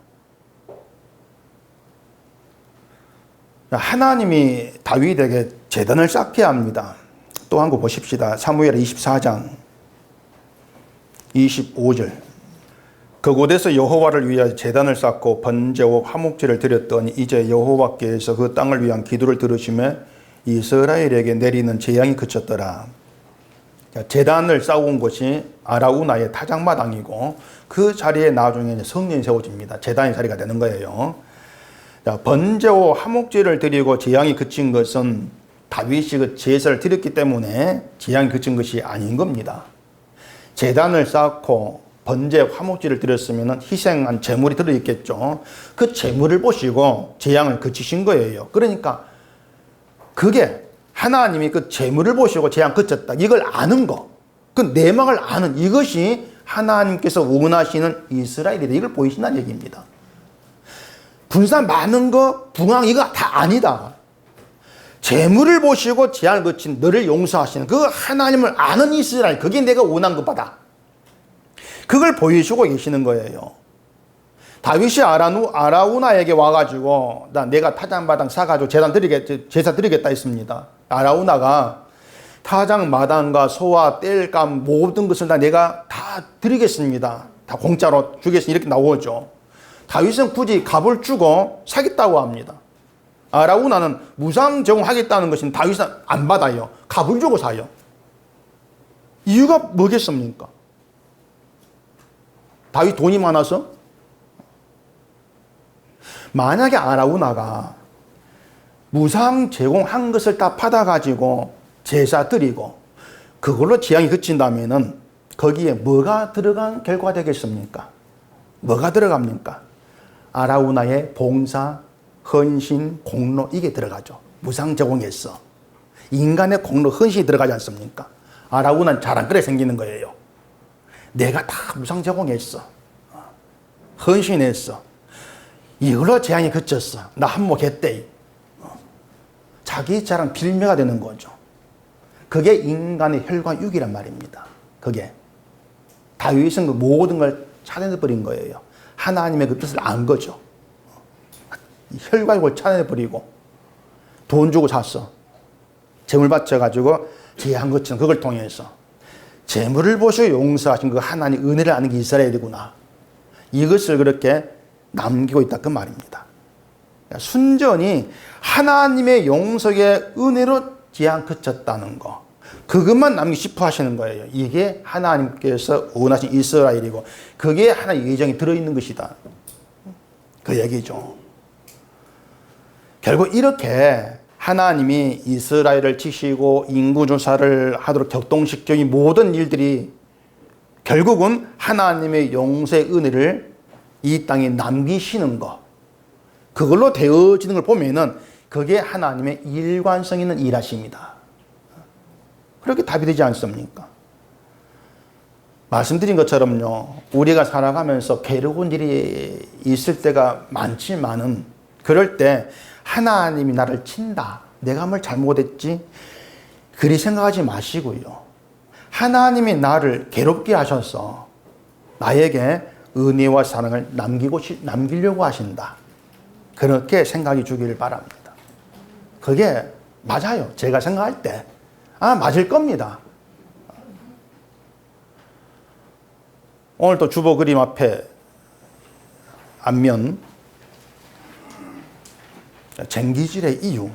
하나님이 다윗에게 제단을 쌓게 합니다. 또 한 거 보십시다. 사무엘 24장 25절. 그곳에서 여호와를 위하여 제단을 쌓고 번제와 화목제를 드렸더니 이제 여호와께서 그 땅을 위한 기도를 들으시며 이스라엘에게 내리는 재앙이 그쳤더라. 제단을 쌓은 곳이 아라우나의 타작마당이고 그 자리에 나중에 성전이 세워집니다. 제단의 자리가 되는 거예요. 번제와 화목제를 드리고 재앙이 그친 것은 다윗이 그 제사를 드렸기 때문에 재앙이 그친 것이 아닌 겁니다. 제단을 쌓고 번제 화목제를 드렸으면 희생한 제물이 들어있겠죠. 그 제물을 보시고 재앙을 그치신 거예요. 그러니까 그게 하나님이 그 제물을 보시고 재앙 그쳤다. 이걸 아는 거. 그 내막을 아는 이것이 하나님께서 원하시는 이스라엘이다. 이걸 보이신다는 얘기입니다. 군사 많은 거, 붕황 이거 다 아니다. 재물을 보시고 재앙을 그친 너를 용서하시는 그 하나님을 아는 이스라엘. 그게 내가 원한 것보다. 그걸 보여주고 계시는 거예요. 다윗이 아라우나에게 와가지고 내가 타작마당 사가지고 제사 드리겠다 했습니다. 아라우나가 타작마당과 소와 땔감 모든 것을 내가 다 드리겠습니다. 다 공짜로 주겠습니다. 이렇게 나오죠. 다윗은 굳이 값을 주고 사겠다고 합니다. 아라우나는 무상 제공하겠다는 것은 다윗은 안 받아요. 값을 주고 사요. 이유가 뭐겠습니까? 다윗 돈이 많아서? 만약에 아라우나가 무상 제공한 것을 다 받아가지고 제사 드리고 그걸로 재앙이 그친다면은 거기에 뭐가 들어간 결과가 되겠습니까? 뭐가 들어갑니까? 아라우나의 봉사, 헌신, 공로 이게 들어가죠. 무상 제공했어. 인간의 공로, 헌신이 들어가지 않습니까? 아라우나는 잘 안 그래 생기는 거예요. 내가 다 무상 제공했어. 헌신했어. 이걸로 재앙이 그쳤어. 나 한몫했대. 자기 자랑 빌미가 되는 거죠. 그게 인간의 혈관육이란 말입니다. 그게. 다윗은 그 모든 걸 차단해버린 거예요. 하나님의 그 뜻을 안 거죠. 혈관육을 차단해버리고 돈 주고 샀어. 재물 바쳐가지고 재앙 그치는 그걸 통해서 재물을 보시고 용서하신 그 하나님 은혜를 아는 게 이스라엘이구나. 이것을 그렇게 남기고 있다 그 말입니다. 순전히 하나님의 용서의 은혜로 재앙 그쳤다는 거. 그것만 남기고 싶어 하시는 거예요. 이게 하나님께서 원하신 이스라엘이고 그게 하나님의 예정이 들어있는 것이다. 그 얘기죠. 결국 이렇게 하나님이 이스라엘을 치시고 인구조사를 하도록 격동시켜 이 모든 일들이 결국은 하나님의 용서의 은혜를 이 땅에 남기시는 것. 그걸로 되어지는 걸 보면은 그게 하나님의 일관성 있는 일하십니다. 그렇게 답이 되지 않습니까? 말씀드린 것처럼요. 우리가 살아가면서 괴로운 일이 있을 때가 많지만은 그럴 때 하나님이 나를 친다. 내가 뭘 잘못했지? 그리 생각하지 마시고요. 하나님이 나를 괴롭게 하셔서 나에게 은혜와 사랑을 남기려고 하신다. 그렇게 생각이 주기를 바랍니다. 그게 맞아요. 제가 생각할 때. 맞을 겁니다. 오늘 또 주보 그림 앞에 앞면 쟁기질의 이유.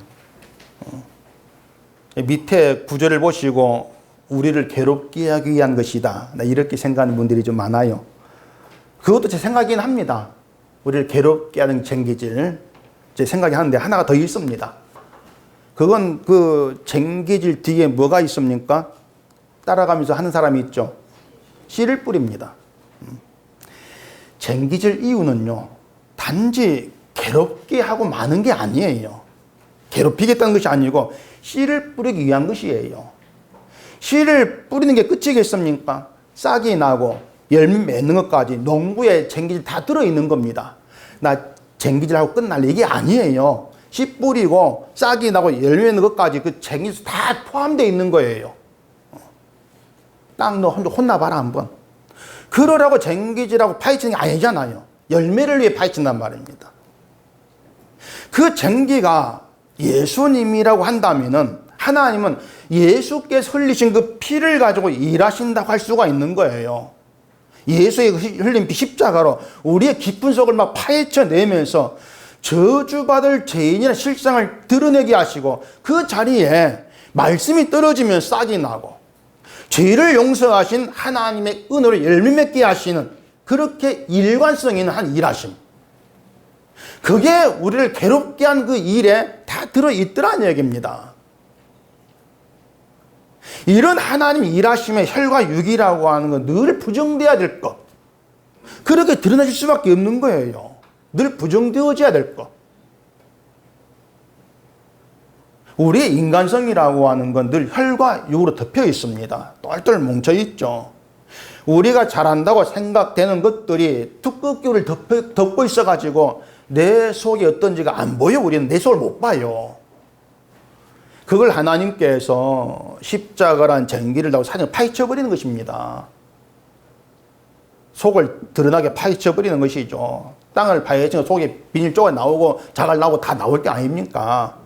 밑에 구절을 보시고 우리를 괴롭게 하기 위한 것이다, 이렇게 생각하는 분들이 좀 많아요. 그것도 제 생각이긴 합니다. 우리를 괴롭게 하는 쟁기질, 제 생각이 하는데 하나가 더 있습니다. 그건 그 쟁기질 뒤에 뭐가 있습니까? 따라가면서 하는 사람이 있죠. 씨를 뿌립니다. 쟁기질 이유는요, 단지 괴롭게 하고 마는 게 아니에요. 괴롭히겠다는 것이 아니고 씨를 뿌리기 위한 것이에요. 씨를 뿌리는 게 끝이겠습니까? 싹이 나고 열매 맺는 것까지 농부의 쟁기질 다 들어있는 겁니다. 나 쟁기질하고 끝날 이게 아니에요. 씨 뿌리고 싹이 나고 열매 맺는 것까지 그 쟁기질 다 포함되어 있는 거예요. 딱 너 혼나봐라 한번. 그러라고 쟁기질하고 파헤치는 게 아니잖아요. 열매를 위해 파헤친단 말입니다. 그 쟁기가 예수님이라고 한다면은 하나님은 예수께서 흘리신 그 피를 가지고 일하신다고 할 수가 있는 거예요. 예수의 흘린 피 십자가로 우리의 깊은 속을 막 파헤쳐내면서 저주받을 죄인이나 실상을 드러내게 하시고 그 자리에 말씀이 떨어지면 싹이 나고 죄를 용서하신 하나님의 은혜로 열매 맺게 하시는 그렇게 일관성 있는 한 일하심. 그게 우리를 괴롭게 한 그 일에 다 들어있더라는 얘기입니다. 이런 하나님 일하심의 혈과 육이라고 하는 건 늘 부정돼야 될 것. 그렇게 드러나질 수밖에 없는 거예요. 늘 부정되어져야 될 것. 우리의 인간성이라고 하는 건 늘 혈과 육으로 덮여 있습니다. 똘똘 뭉쳐 있죠. 우리가 잘한다고 생각되는 것들이 두껍기를 덮고 있어가지고 내 속이 어떤지가 안 보여. 우리는 내 속을 못 봐요. 그걸 하나님께서 십자가란 쟁기를 달고 사정을 파헤쳐버리는 것입니다. 속을 드러나게 파헤쳐버리는 것이죠. 땅을 파헤치면 속에 비닐 조각 나오고 자갈 나오고 다 나올 게 아닙니까?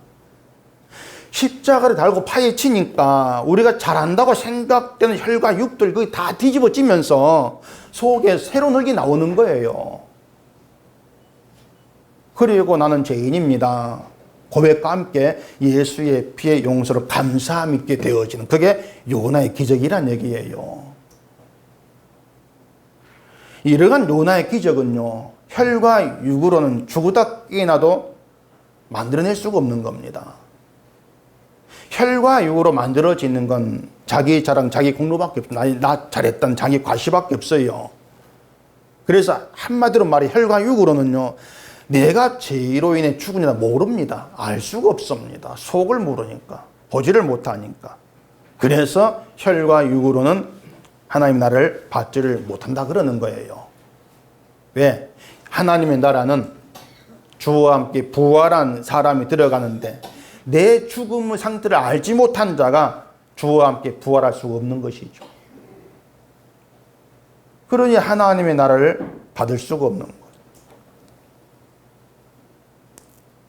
십자가를 달고 파헤치니까 우리가 잘한다고 생각되는 혈과 육들 그게 다 뒤집어지면서 속에 새로운 흙이 나오는 거예요. 그리고 나는 죄인입니다. 고백과 함께 예수의 피의 용서로 감사함 있게 되어지는 그게 요나의 기적이란 얘기예요. 이러한 요나의 기적은요, 혈과 육으로는 죽으다 깨나도 만들어낼 수가 없는 겁니다. 혈과 육으로 만들어지는 건 자기 자랑, 자기 공로밖에 없어요. 나 잘했다는 자기 과시밖에 없어요. 그래서 한마디로 말해 혈과 육으로는요, 내가 죄로 인해 죽으냐 모릅니다. 알 수가 없습니다. 속을 모르니까. 보지를 못하니까. 그래서 혈과 육으로는 하나님 나라를 받지를 못한다 그러는 거예요. 왜? 하나님의 나라는 주와 함께 부활한 사람이 들어가는데 내 죽음의 상태를 알지 못한 자가 주와 함께 부활할 수가 없는 것이죠. 그러니 하나님의 나라를 받을 수가 없는 거예요.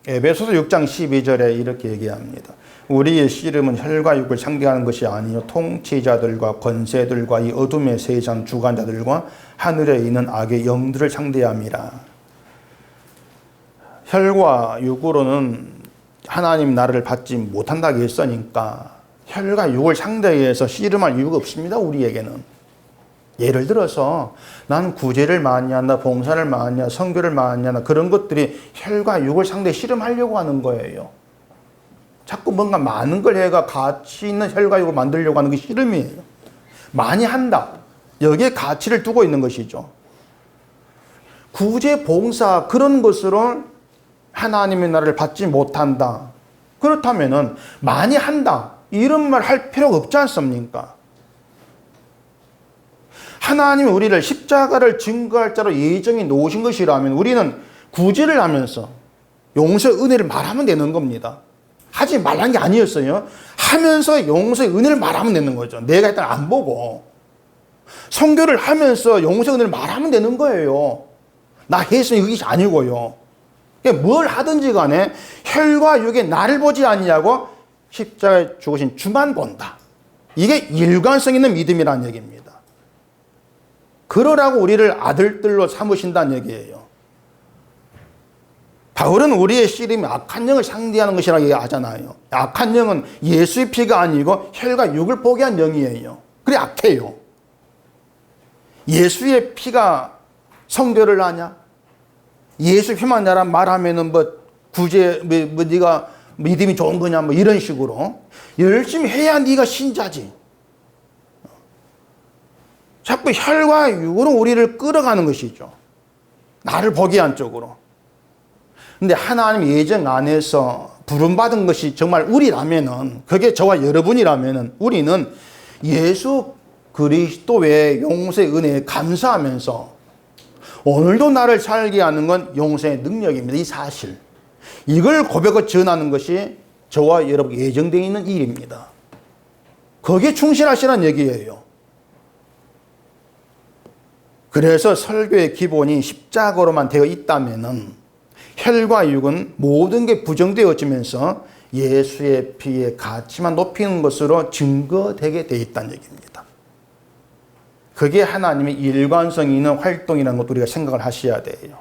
에베소서 6장 12절에 이렇게 얘기합니다. 우리의 씨름은 혈과 육을 상대하는 것이 아니요 통치자들과 권세들과 이 어둠의 세상 주관자들과 하늘에 있는 악의 영들을 상대함이라. 혈과 육으로는 하나님 나라를 받지 못한다고 했으니까 혈과 육을 상대해서 씨름할 이유가 없습니다. 우리에게는. 예를 들어서 난 구제를 많이 한다, 봉사를 많이 한다, 선교를 많이 한다, 그런 것들이 혈과 육을 상대해 씨름하려고 하는 거예요. 자꾸 뭔가 많은 걸 해가 가치 있는 혈과 육을 만들려고 하는 게 씨름이에요. 많이 한다. 여기에 가치를 두고 있는 것이죠. 구제, 봉사 그런 것으로 하나님의 나라를 받지 못한다. 그렇다면은 많이 한다. 이런 말 할 필요가 없지 않습니까? 하나님이 우리를 십자가를 증거할 자로 예정해 놓으신 것이라면 우리는 구제를 하면서 용서의 은혜를 말하면 되는 겁니다. 하지 말라는 게 아니었어요. 하면서 용서의 은혜를 말하면 되는 거죠. 내가 일단 안 보고. 선교를 하면서 용서의 은혜를 말하면 되는 거예요. 나 했으니 그게 아니고요. 뭘 하든지 간에 혈과 육의 나를 보지 아니하고 십자가에 죽으신 주만 본다. 이게 일관성 있는 믿음이라는 얘기입니다. 그러라고 우리를 아들들로 삼으신다는 얘기예요. 바울은 우리의 씨름이 악한 영을 상대하는 것이라고 얘기하잖아요. 악한 영은 예수의 피가 아니고 혈과 육을 포기한 영이에요. 그래 악해요. 예수의 피가 성결을 하냐? 예수 피만 나라 말하면은 구제 네가 믿음이 좋은 거냐 이런 식으로 열심히 해야 네가 신자지. 자꾸 혈과 육으로 우리를 끌어가는 것이죠. 나를 포기한 쪽으로. 근데 하나님 예정 안에서 부름받은 것이 정말 우리라면은, 그게 저와 여러분이라면은, 우리는 예수 그리스도의 용서의 은혜에 감사하면서 오늘도 나를 살게 하는 건 용서의 능력입니다. 이 사실. 이걸 고백을 전하는 것이 저와 여러분 예정되어 있는 일입니다. 거기에 충실하시라는 얘기예요. 그래서 설교의 기본이 십자가로만 되어 있다면은 혈과 육은 모든 게 부정되어지면서 예수의 피의 가치만 높이는 것으로 증거되게 되어 있다는 얘기입니다. 그게 하나님의 일관성이 있는 활동이라는 것도 우리가 생각을 하셔야 돼요.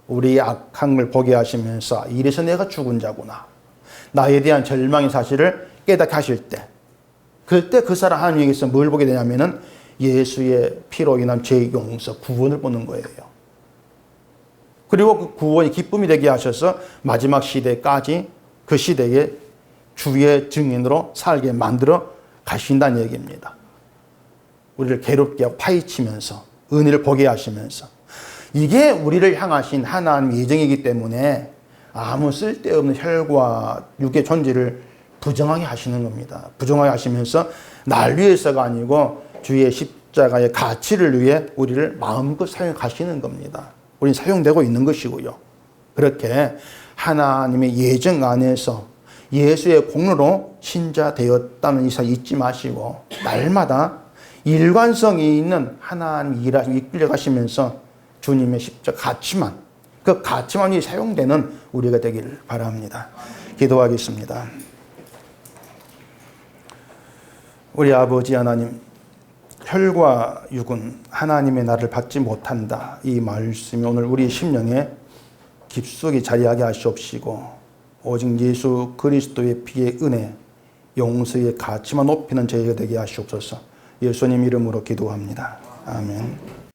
우리의 악한 걸 보게 하시면서 이래서 내가 죽은 자구나. 나에 대한 절망의 사실을 깨닫게 하실 때, 그때 그 사람 하나님에게서 뭘 보게 되냐면은 예수의 피로 인한 죄의 용서, 구원을 보는 거예요. 그리고 그 구원이 기쁨이 되게 하셔서 마지막 시대까지 그 시대에 주의 증인으로 살게 만들어 가신다는 얘기입니다. 우리를 괴롭게 하고 파헤치면서 은혜를 보게 하시면서, 이게 우리를 향하신 하나님 예정이기 때문에 아무 쓸데없는 혈과 육의 존재를 부정하게 하시는 겁니다. 부정하게 하시면서 날 위해서가 아니고 주의 십자가의 가치를 위해 우리를 마음껏 사용하시는 겁니다. 우리는 사용되고 있는 것이고요. 그렇게 하나님의 예정 안에서 예수의 공로로 신자 되었다는 이 사실 잊지 마시고, 날마다 일관성이 있는 하나님 일하시고 이끌려 가시면서 주님의 십자가 가치만, 그 가치만이 사용되는 우리가 되길 바랍니다. 기도하겠습니다. 우리 아버지 하나님, 혈과 육은 하나님의 나를 받지 못한다. 이 말씀이 오늘 우리 심령에 깊숙이 자리하게 하시옵시고, 오직 예수 그리스도의 피의 은혜, 용서의 가치만 높이는 저희가 되게 하시옵소서. 예수님 이름으로 기도합니다. 아멘.